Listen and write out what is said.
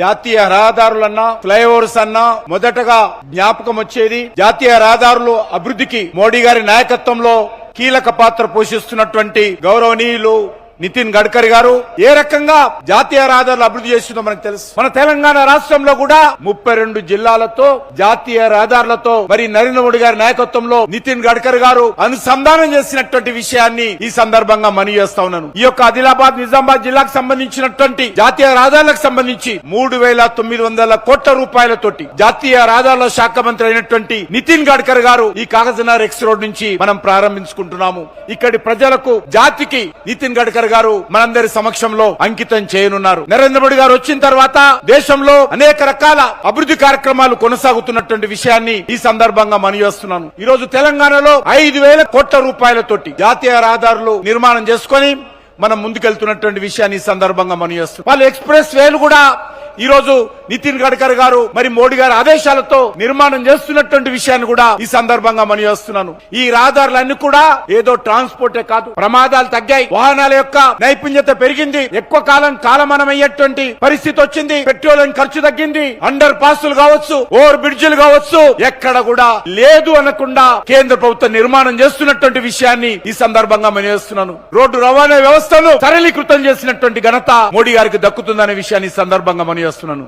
జాతీయ రహదారులన్నా ఫ్లైఓవర్స్ అన్నా మొదటగా జ్ఞాపకం వచ్చేది జాతీయ రహదారులు అభివృద్ధికి మోడీ గారి నాయకత్వంలో కీలక పాత్ర పోషిస్తున్నటువంటి గౌరవనీయులు నితిన్ గడ్కరీ గారు ఏ రకంగా జాతీయ రహదారులు అభివృద్ధి చేస్తుందో మనకు తెలుసు. మన తెలంగాణ రాష్ట్రంలో కూడా 32 జిల్లాలతో జాతీయ రహదారులతో మరి నరేంద్ర మోడీ గారి నాయకత్వంలో నితిన్ గడ్కరీ గారు అనుసంధానం చేసినటువంటి విషయాన్ని ఈ సందర్భంగా మనవి చేస్తా ఉన్నాను. ఈ యొక్క ఆదిలాబాద్ నిజామాబాద్ జిల్లాకు సంబంధించినటువంటి జాతీయ రహదారులకు సంబంధించి 3,900 కోట్ల రూపాయలతోటి జాతీయ రహదారుల శాఖ మంత్రి అయినటువంటి నితిన్ గడ్కరీ గారు ఈ కాగజ్నగర్ ఎక్స్ రోడ్ నుంచి మనం ప్రారంభించుకుంటున్నాము. ఇక్కడి ప్రజలకు జాతికి నితిన్ గడ్కరీ గారు మనందరి సమక్షంలో అంకితం చేయనున్నారు. నరేంద్ర మోడీ గారు వచ్చిన తర్వాత దేశంలో అనేక రకాల అభివృద్ధి కార్యక్రమాలు కొనసాగుతున్నటువంటి విషయాన్ని ఈ సందర్భంగా మనవి చేస్తున్నాను. ఈ రోజు తెలంగాణలో 5,000 కోట్ల రూపాయలతోటి జాతీయ రహదారులు నిర్మాణం చేసుకుని మనం ముందుకెళ్తున్నటువంటి విషయాన్ని ఈ సందర్భంగా మనవి చేస్తున్నాం. వాళ్ళు ఎక్స్ప్రెస్ వేలు కూడా ఈ రోజు నితిన్ గడ్కరీ గారు మరి మోడీ గారి ఆదేశాలతో నిర్మాణం చేస్తున్నటువంటి విషయాన్ని కూడా ఈ సందర్భంగా మనవి చేస్తున్నాను. ఈ రహదారులన్నీ కూడా ఏదో ట్రాన్స్పోర్టే కాదు, ప్రమాదాలు తగ్గాయి, వాహనాల యొక్క నైపుణ్యత పెరిగింది, ఎక్కువ కాలం కాలమానం అయ్యేటువంటి పరిస్థితి వచ్చింది, పెట్రోలియం ఖర్చు తగ్గింది, అండర్ పాసులు కావచ్చు, ఓవర్ బ్రిడ్జిలు కావచ్చు, ఎక్కడ కూడా లేదు అనకుండా కేంద్ర ప్రభుత్వం నిర్మాణం చేస్తున్నటువంటి విషయాన్ని ఈ సందర్భంగా మనవి చేస్తున్నాను. రోడ్డు రవాణా వ్యవస్థను సరళీకృతం చేసినటువంటి ఘనత మోడీ గారికి దక్కుతుందనే విషయాన్ని ఈ సందర్భంగా మనవి చేస్తున్నాను.